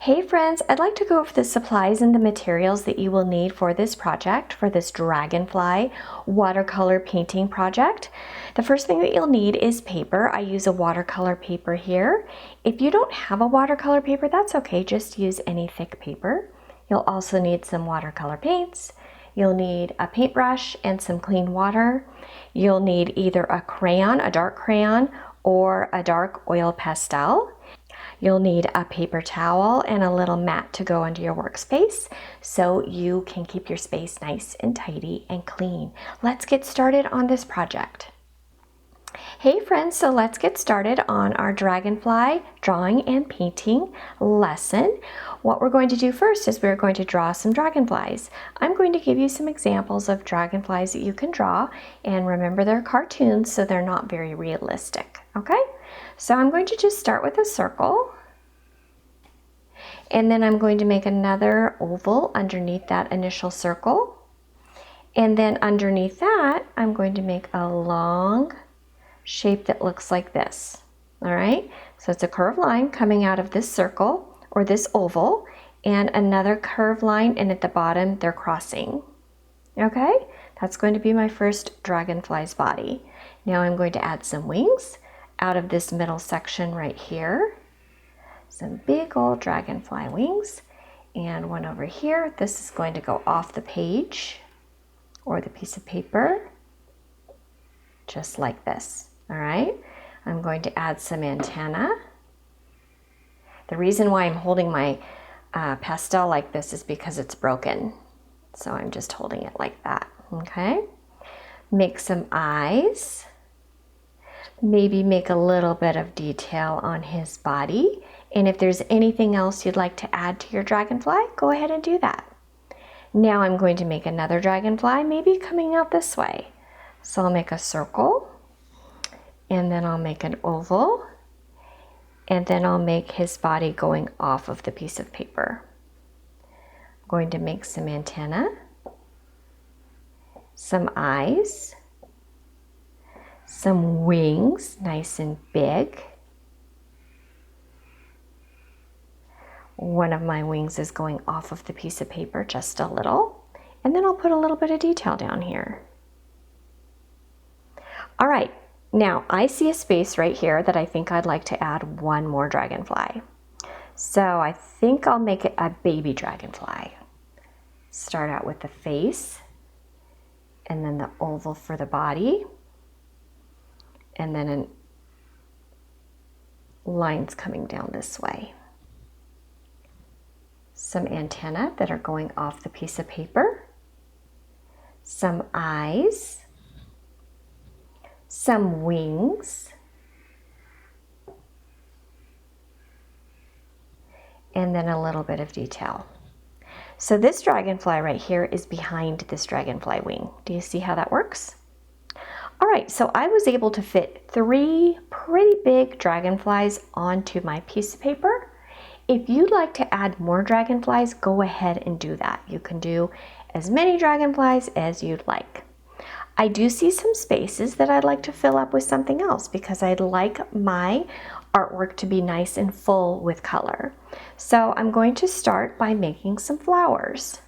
Hey friends, I'd like to go over the supplies and the materials that you will need for this project, for this Dragonfly watercolor painting project. The first thing that you'll need is paper. I use a watercolor paper here. If you don't have a watercolor paper, that's okay, just use any thick paper. You'll also need some watercolor paints. You'll need a paintbrush and some clean water. You'll need either a crayon, a dark crayon, or a dark oil pastel. You'll need a paper towel and a little mat to go into your workspace so you can keep your space nice and tidy and clean. Let's get started on this project. Hey friends, so let's get started on our Dragonfly drawing and painting lesson. What we're going to do first is we're going to draw some dragonflies. I'm going to give you some examples of dragonflies that you can draw, and remember they're cartoons so they're not very realistic, okay? So I'm going to just start with a circle, and then I'm going to make another oval underneath that initial circle, and then underneath that I'm going to make a long shape that looks like this. All right, so it's a curved line coming out of this circle or this oval, and another curved line, and at the bottom they're crossing. Okay, that's going to be my first dragonfly's body. Now I'm going to add some wings out of this middle section right here. Some big old dragonfly wings, and one over here. This is going to go off the page or the piece of paper, just like this. All right, I'm going to add some antennae. The reason why I'm holding my pastel like this is because it's broken, so I'm just holding it like that. Okay, make some eyes. Maybe make a little bit of detail on his body. And if there's anything else you'd like to add to your dragonfly, go ahead and do that. Now I'm going to make another dragonfly, maybe coming out this way. So I'll make a circle, and then I'll make an oval, and then I'll make his body going off of the piece of paper. I'm going to make some antennae, some eyes, some wings, nice and big. One of my wings is going off of the piece of paper just a little, and then I'll put a little bit of detail down here. All right, now I see a space right here that I think I'd like to add one more dragonfly. So I think I'll make it a baby dragonfly. Start out with the face, and then the oval for the body, and then lines coming down this way. Some antennae that are going off the piece of paper, some eyes, some wings, and then a little bit of detail. So this dragonfly right here is behind this dragonfly wing. Do you see how that works? All right, so I was able to fit 3 pretty big dragonflies onto my piece of paper. If you'd like to add more dragonflies, go ahead and do that. You can do as many dragonflies as you'd like. I do see some spaces that I'd like to fill up with something else because I'd like my artwork to be nice and full with color. So I'm going to start by making some flowers.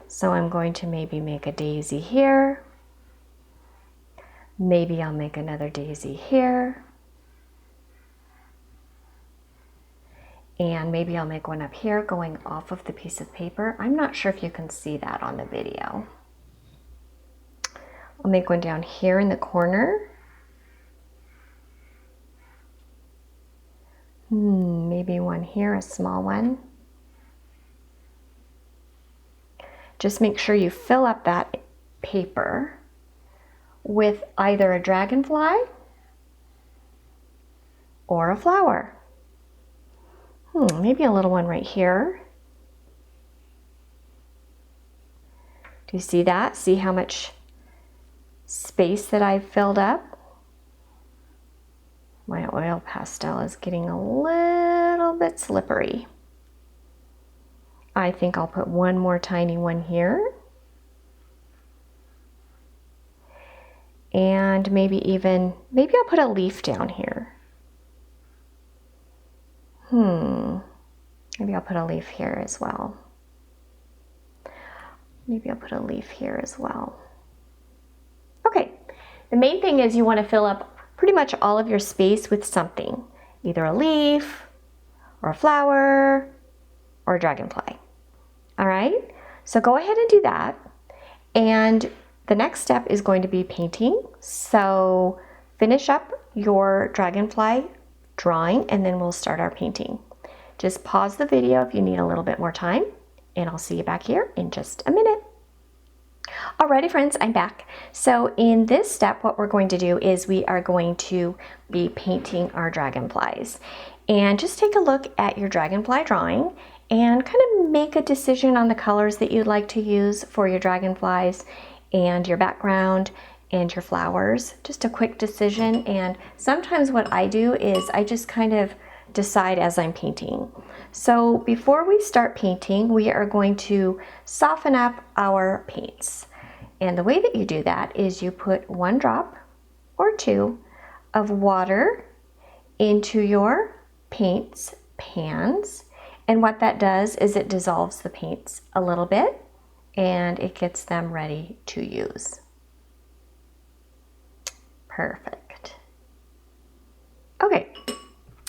So I'm going to maybe make a daisy here. Maybe I'll make another daisy here. And maybe I'll make one up here going off of the piece of paper. I'm not sure if you can see that on the video. I'll make one down here in the corner. Maybe one here, a small one. Just make sure you fill up that paper with either a dragonfly or a flower. Maybe a little one right here. Do you see that? See how much space that I've filled up? My oil pastel is getting a little bit slippery. I think I'll put one more tiny one here. And maybe I'll put a leaf down here. Maybe I'll put a leaf here as well. Maybe I'll put a leaf here as well. Okay, the main thing is you want to fill up pretty much all of your space with something, either a leaf or a flower or a dragonfly. All right, so go ahead and do that. And the next step is going to be painting. So finish up your dragonfly drawing and then we'll start our painting. Just pause the video if you need a little bit more time, and I'll see you back here in just a minute. Alrighty friends, I'm back. So in this step, what we're going to do is we are going to be painting our dragonflies. And just take a look at your dragonfly drawing and kind of make a decision on the colors that you'd like to use for your dragonflies and your background and your flowers. Just a quick decision. And sometimes what I do is I just kind of decide as I'm painting. So before we start painting, we are going to soften up our paints. And the way that you do that is you put 1 drop or 2 of water into your paints pans. And what that does is it dissolves the paints a little bit and it gets them ready to use. Perfect. Okay.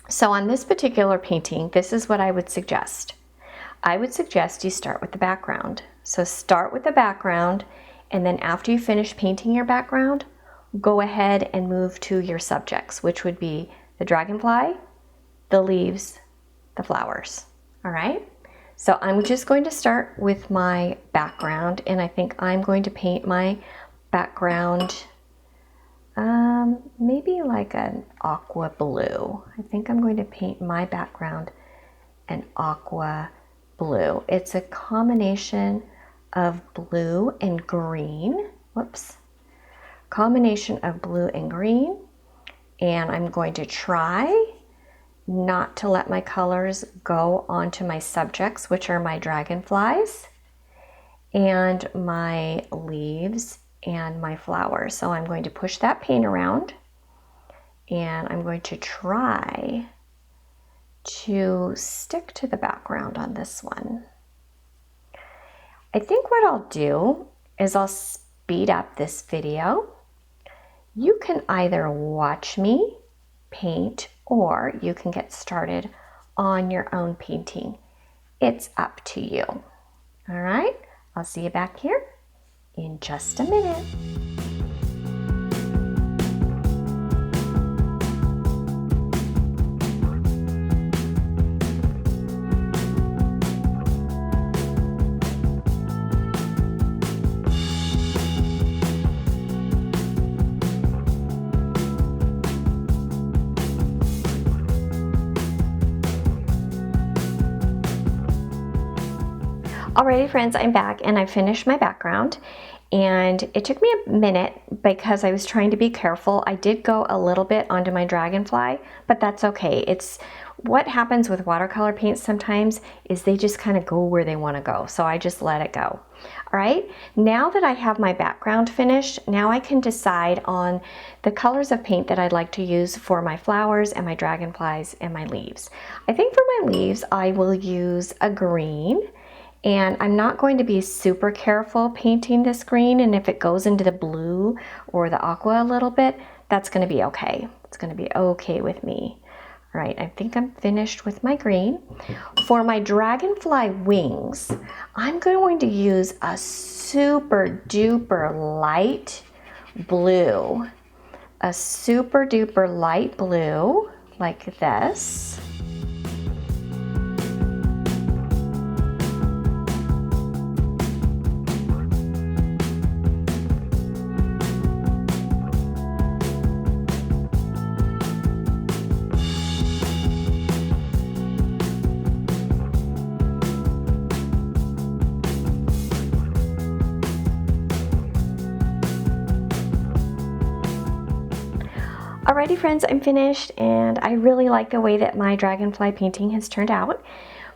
So on this particular painting, this is what I would suggest. I would suggest you start with the background. So start with the background, and then after you finish painting your background, go ahead and move to your subjects, which would be the dragonfly, the leaves, the flowers. All right? So I'm just going to start with my background, and I think I'm going to paint my background maybe like an aqua blue. I think I'm going to paint my background an aqua blue. It's a combination of blue and green. Whoops. Combination of blue and green. And I'm going to try not to let my colors go onto my subjects, which are my dragonflies and my leaves and my flowers. So I'm going to push that paint around and I'm going to try to stick to the background on this one. I think what I'll do is I'll speed up this video. You can either watch me paint or you can get started on your own painting. It's up to you. All right, I'll see you back here in just a minute. Alrighty friends, I'm back and I finished my background, and it took me a minute because I was trying to be careful. I did go a little bit onto my dragonfly, but that's okay. It's what happens with watercolor paints sometimes is they just kind of go where they want to go. So I just let it go. All right, now that I have my background finished, now I can decide on the colors of paint that I'd like to use for my flowers and my dragonflies and my leaves. I think for my leaves, I will use a green. And I'm not going to be super careful painting this green, and if it goes into the blue or the aqua a little bit, that's going to be okay. It's going to be okay with me. All right, I think I'm finished with my green. For my dragonfly wings, I'm going to use a super duper light blue. A super duper light blue like this. Alrighty friends, I'm finished and I really like the way that my dragonfly painting has turned out.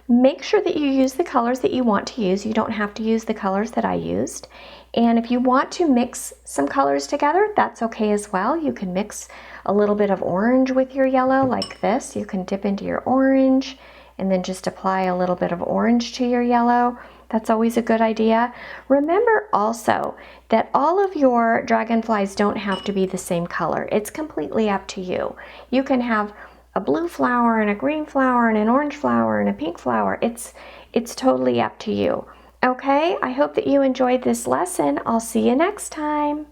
Make sure that you use the colors that you want to use. You don't have to use the colors that I used. And if you want to mix some colors together, that's okay as well. You can mix a little bit of orange with your yellow like this. You can dip into your orange and then just apply a little bit of orange to your yellow. That's always a good idea. Remember also that all of your dragonflies don't have to be the same color. It's completely up to you. You can have a blue flower and a green flower and an orange flower and a pink flower. It's totally up to you. Okay, I hope that you enjoyed this lesson. I'll see you next time.